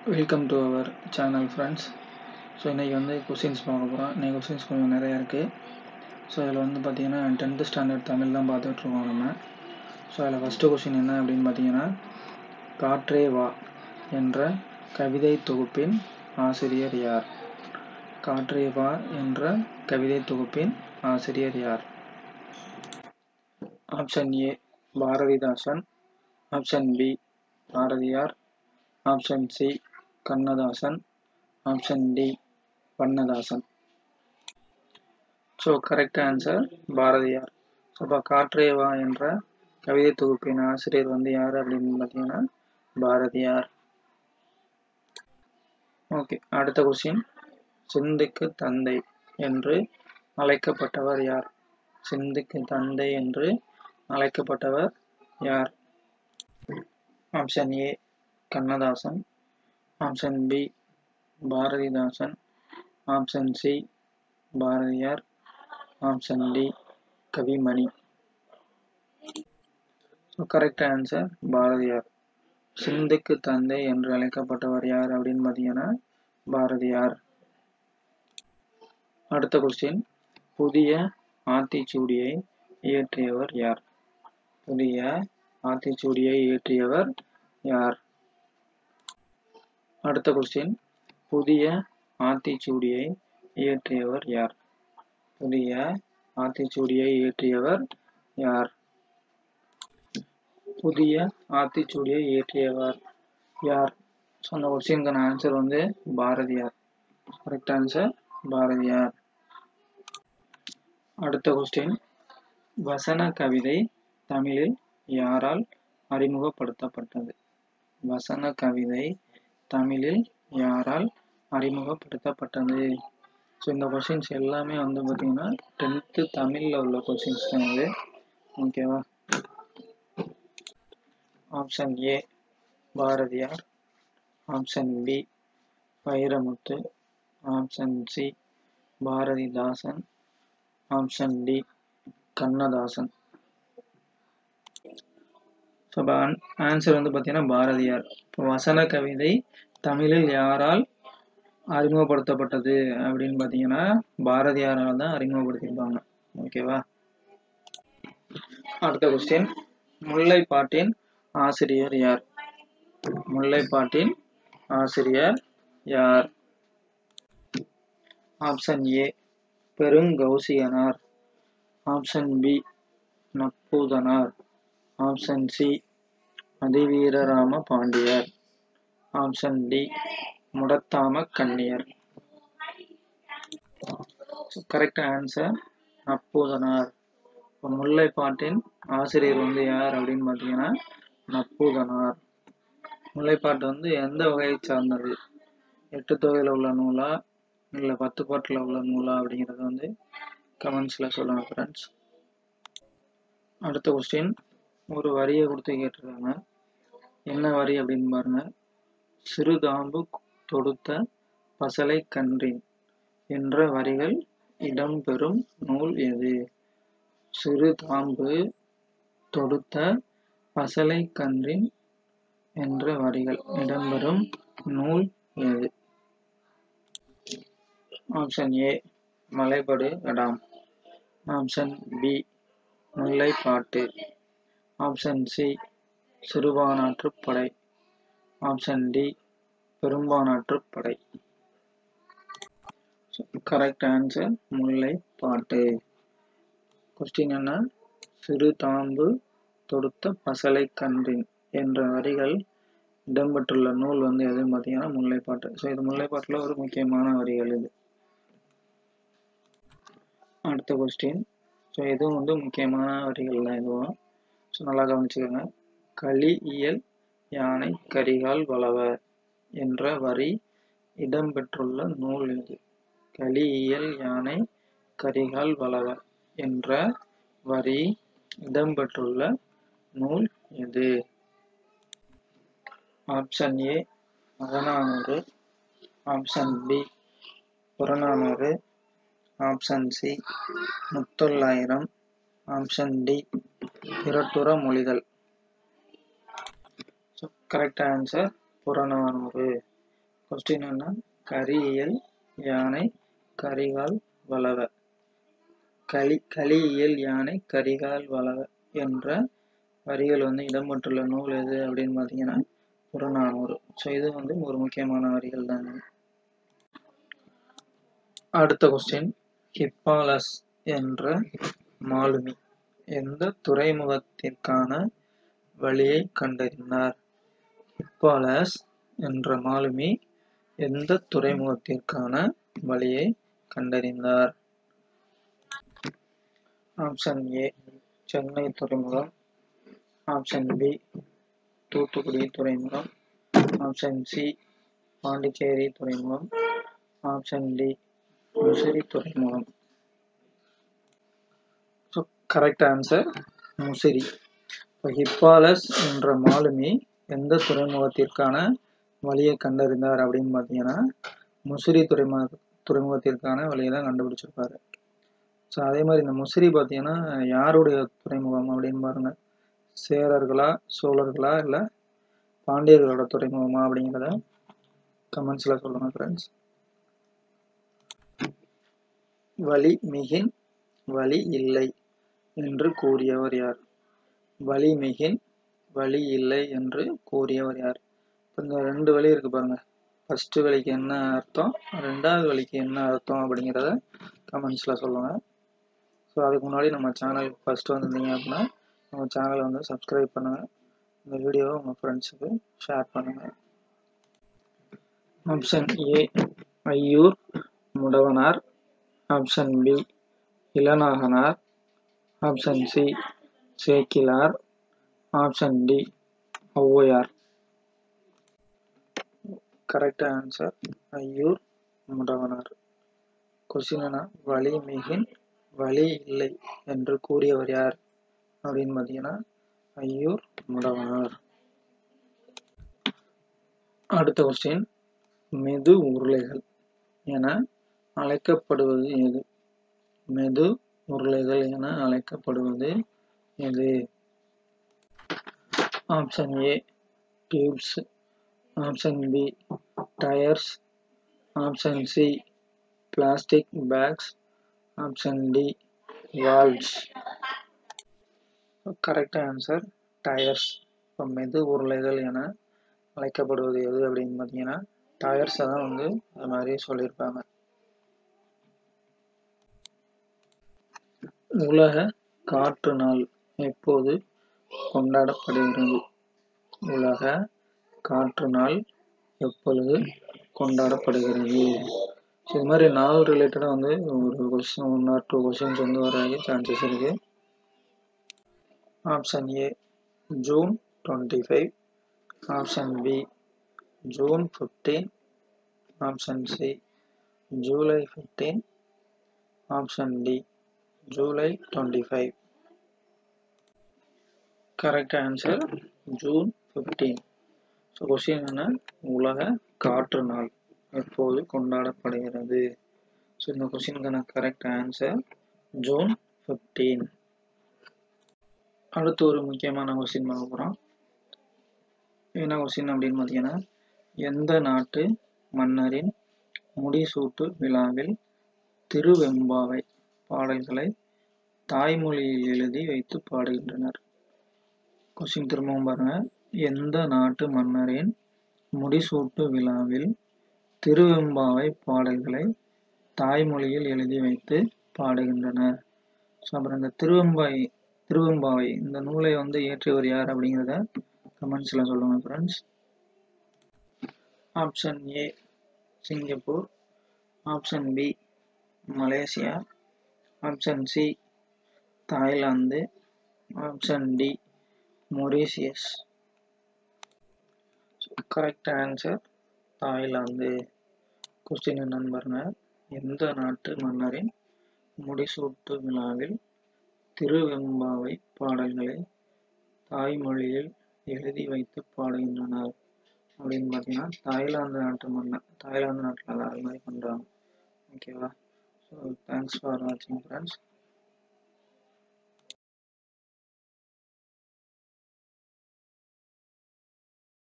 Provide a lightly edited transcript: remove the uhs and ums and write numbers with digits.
Welcome to our channel friends. So இன்றைக்கி வந்து questions பார்க்க போகிறோம். இன்றைக்கி கொஸ்டின்ஸ் கொஞ்சம் நிறையா இருக்குது. ஸோ இதில் வந்து பார்த்திங்கன்னா 10th ஸ்டாண்டர்ட் தமிழ் தான் பார்த்துட்ருக்கோம் நம்ம. ஸோ அதில் ஃபஸ்ட்டு கொஸ்டின் என்ன அப்படின்னு பார்த்தீங்கன்னா, காற்றே வா என்ற கவிதை தொகுப்பின் ஆசிரியர் யார்? காற்றே வா என்ற கவிதை தொகுப்பின் ஆசிரியர் யார்? Option A Bharathidasan, option B Bharathiyar, option C Kannadasan, option D Vannadasan. So correct answer Bharathiyar. So இப்போ காற்றே வா என்ற கவிதை தொகுப்பின் ஆசிரியர் வந்து யார் அப்படின்னு பார்த்தீங்கன்னா பாரதியார். ஓகே, அடுத்த கொஸ்டின், சிந்துக்கு தந்தை என்று அழைக்கப்பட்டவர் யார்? சிந்துக்கு தந்தை என்று அழைக்கப்பட்டவர் யார்? Option A Kannadasan, option B Bharathidasan, option C Bharathiyar, option D Kavimani. So correct answer Bharathiyar. சிந்துக்கு தந்தை என்று அழைக்கப்பட்டவர் யார் அப்படின்னு பார்த்தீங்கன்னா பாரதியார். அடுத்த கொஸ்டின், புதிய ஆத்திச்சூடியை இயற்றியவர் யார்? புதிய ஆத்திச்சூடியை இயற்றியவர் யார்? அடுத்த கொஸ்டின், புதிய ஆத்திச்சூடியை இயற்றியவர் யார்? புதிய ஆத்திச்சூடியை இயற்றியவர் யார்? புதிய ஆத்திச்சூடியை இயற்றியவர் யார்? ஸோ அந்த கொஸ்டினுக்கான ஆன்சர் வந்து பாரதியார். Correct answer Bharathiyar. அடுத்த கொஸ்டின், வசன கவிதை தமிழில் யாரால் அறிமுகப்படுத்தப்பட்டது? வசன கவிதை தமிழில் யாரால் அறிமுகப்படுத்தப்பட்டது? ஸோ இந்த கொஸ்டின்ஸ் எல்லாமே வந்து பார்த்தீங்கன்னா 10th தமிழில் உள்ள கொஸ்டின்ஸ் தான் இது. ஓகேவா? Option A Bharathiyar, option B Vairamuthu, option C Bharathidasan, option D Kannadasan. So answer வந்து பார்த்தீங்கன்னா பாரதியார். இப்போ வசன கவிதை தமிழில் யாரால் அறிமுகப்படுத்தப்பட்டது அப்படின்னு பார்த்தீங்கன்னா பாரதியாரால் தான் அறிமுகப்படுத்தியிருப்பாங்க. ஓகேவா? அடுத்த கொஸ்டின், முல்லைப்பாட்டின் ஆசிரியர் யார்? முல்லைப்பாட்டின் ஆசிரியர் யார்? Option A Perunkausikanar, option B Napputhanar, option C Athiveerarama Pandiyar, option D Mudathama கண்ணியர். Correct answer Napputhanar. முல்லைப்பாட்டின் ஆசிரியர் வந்து யார் அப்படின்னு பார்த்தீங்கன்னா நப்பூதனார். முல்லைப்பாட்டு வந்து எந்த வகையை சார்ந்தது? 8 தொகையில் உள்ள நூலா இல்லை 10 பாட்டில் உள்ள நூலா அப்படிங்கிறது வந்து கமெண்ட்ஸில் சொல்லுங்கள் ஃப்ரெண்ட்ஸ். அடுத்த கொஸ்டின், ஒரு வரியை கொடுத்து கேட்டிருக்காங்க. என்ன வரி அப்படின்னு பாருங்க. சிறுதாம்பு தொடுத்த பசலை கன்றின் என்ற வரிகள் இடம்பெறும் நூல் எது? சிறுதாம்பு தொடுத்த பசலை கன்றின் என்ற வரிகள் இடம்பெறும் நூல் எது? Option A Malaipadukadam, option B Mullaippattu, option C Sirupanarruppadai, option D Perumpanarruppadai. Correct answer Mullaippattu. Question என்ன? சிறுதாம்பு தொடுத்த பசலை கன்றின் என்ற வரிகள் இடம்பெற்றுள்ள நூல் வந்து எதுன்னு பார்த்தீங்கன்னா முல்லைப்பாட்டு. ஸோ இது முல்லைப்பாட்டில் ஒரு முக்கியமான வரிகள் இது. அடுத்த கொஸ்டின், ஸோ இதுவும் வந்து முக்கியமான வரிகள் தான் இதுவும். ஸோ நல்லா கவனிச்சுக்கோங்க. களி இயல் யானை கரிகால் வளவ என்ற வரி இடம்பெற்றுள்ள நூல் எது? களி இயல் யானை கரிகால் வளவ என்ற வரி இடம்பெற்றுள்ள நூல் எது? Option A Akananuru, option B Purananuru, option C Muthollayiram, option D இரட்டுற மொழிகள். So correct answer Purananuru. Question என்ன, கரியியல் யானை கரிகால் வளவ. கலியியல் யானை கரிகால் வளவ என்ற வரிகள் வந்து இடம்பெற்றுள்ள நூல் எது அப்படின்னு பார்த்தீங்கன்னா புறநானூறு. ஸோ இது வந்து ஒரு முக்கியமான வரிகள் தான். அடுத்த கொஸ்டின், ஹிப்பாலஸ் என்ற மாலுமி எந்த துறைமுகத்திற்கான வழியை கண்டறிந்தார்? ஹிப்பாலஸ் என்ற மாலுமி எந்த துறைமுகத்திற்கான வழியை கண்டறிந்தார்? ஆப்ஷன் ஏ சென்னை துறைமுகம், ஆப்ஷன் பி தூத்துக்குடி துறைமுகம், ஆப்ஷன் சி பாண்டிச்சேரி துறைமுகம், ஆப்ஷன் டி முசிறி துறைமுகம். So correct answer Musiri. இப்போ ஹிப்பாலஸ் என்ற மாலுமி எந்த துறைமுகத்திற்கான வழியை கண்டறிந்தார் அப்படின்னு பார்த்தீங்கன்னா முசிறி துறைமுகத்திற்கான வழியை தான் கண்டுபிடிச்சிருப்பாரு. ஸோ அதே மாதிரி இந்த முசிறி பார்த்தீங்கன்னா யாருடைய துறைமுகம் அப்படின்னு பாருங்க, சேரர்களா சோழர்களா இல்லை பாண்டியர்களோட துறைமுகமா அப்படிங்கிறத கமெண்ட்ஸில் சொல்லுங்க ஃப்ரெண்ட்ஸ். வழி மிகின் வழி இல்லை என்று கூறியவர் யார்? வழி மிகின் வழி இல்லை என்று கூறியவர் யார்? இந்த ரெண்டு வழி இருக்கு பாருங்க, ஃபர்ஸ்ட் வழிக்கு என்ன அர்த்தம், ரெண்டாவது வழிக்கு என்ன அர்த்தம் அப்படிங்கிறத கமெண்ட்ஸில் சொல்லுங்க. ஸோ அதுக்கு முன்னாடி நம்ம சேனலுக்கு ஃபர்ஸ்ட் வந்திருந்தீங்க அப்படின்னா நம்ம சேனலை வந்து சப்ஸ்கிரைப் பண்ணுங்கள், இந்த வீடியோவை உங்கள் ஃப்ரெண்ட்ஸுக்கு ஷேர் பண்ணுங்கள். Option A Aiyur Mudavanar, option B Ilanaganar, option C Sekkilar, option D Avvaiyar. Correct answer Aiyur Mudavanar. Question என்ன, வழி மிகின் வழி இல்லை என்று கூறியவர் யார் அப்படின்னு பார்த்தீங்கன்னா ஐயூர் முடவனார். அடுத்த கொஸ்டின், மெது உருளைகள் என அழைக்கப்படுவது எது? மெது உருளைகள் என அழைக்கப்படுவது எது? Option A tubes, option B tyres, option C plastic bags, option D valves. Correct answer tyres. இப்போ மெது உருளைகள் என அழைக்கப்படுவது எது அப்படின்னு பார்த்தீங்கன்னா டயர்ஸை தான் வந்து அது மாதிரி சொல்லியிருப்பாங்க. உலக காற்று நாள் எப்போது கொண்டாடப்படுகிறது? உலக காற்று நாள் எப்பொழுது கொண்டாடப்படுகிறது? இது மாதிரி நாள் ரிலேட்டடாக வந்து ஒரு கொஸ்டின் 1 or 2 கொஸ்டின்ஸ் வந்து வர சான்சஸ் இருக்கு. Option A June 25, option B June 15, option C July 15, option D July 25. Correct answer June 15. So question என்ன, உலக காற்று நாள் எப்போது கொண்டாடப்படுகிறது? ஸோ இந்த கொஸ்டினுக்கான கரெக்ட் ஆன்சர் ஜூன் 15. அடுத்து ஒரு முக்கியமான கொஸ்டின் பார்க்க போகிறோம். என்ன கொஸ்டின் அப்படின்னு பார்த்தீங்கன்னா, எந்த நாட்டு மன்னரின் முடிசூட்டு விழாவில் திருவெம்பாவை பாடல்களை தாய்மொழியில் எழுதி வைத்து பாடுகின்றனர்? கொஸ்டின் திரும்பவும் பாருங்க, எந்த நாட்டு மன்னரின் முடிசூட்டு விழாவில் திருவெம்பாவை பாடல்களை தாய்மொழியில் எழுதி வைத்து பாடுகின்றனர்? ஸோ அப்புறம் இந்த திருவெம்பாவை இந்த நூலை வந்து இயற்றியவர் யார் அப்படிங்கிறத கமெண்ட்ஸில் சொல்லுங்க friends. Option A Singapore, option B Malaysia, option C Thailand, option D Mauritius. Correct answer Thailand. Question என்னன்னு பாருங்க, எந்த நாட்டு மன்னரின் முடிசூட்டு விழாவில் திருவெம்பாவை பாடல்களை தாய்மொழியில் எழுதி வைத்து பாடுகின்றனர் அப்படின்னு பார்த்தீங்கன்னா தாய்லாந்து நாட்டு மன்னர், தாய்லாந்து நாட்டில் அது மாதிரி பண்ணுறாங்க. ஓகேவா? ஸோ தேங்க்ஸ் ஃபார் வாட்சிங் ஃப்ரெண்ட்ஸ்.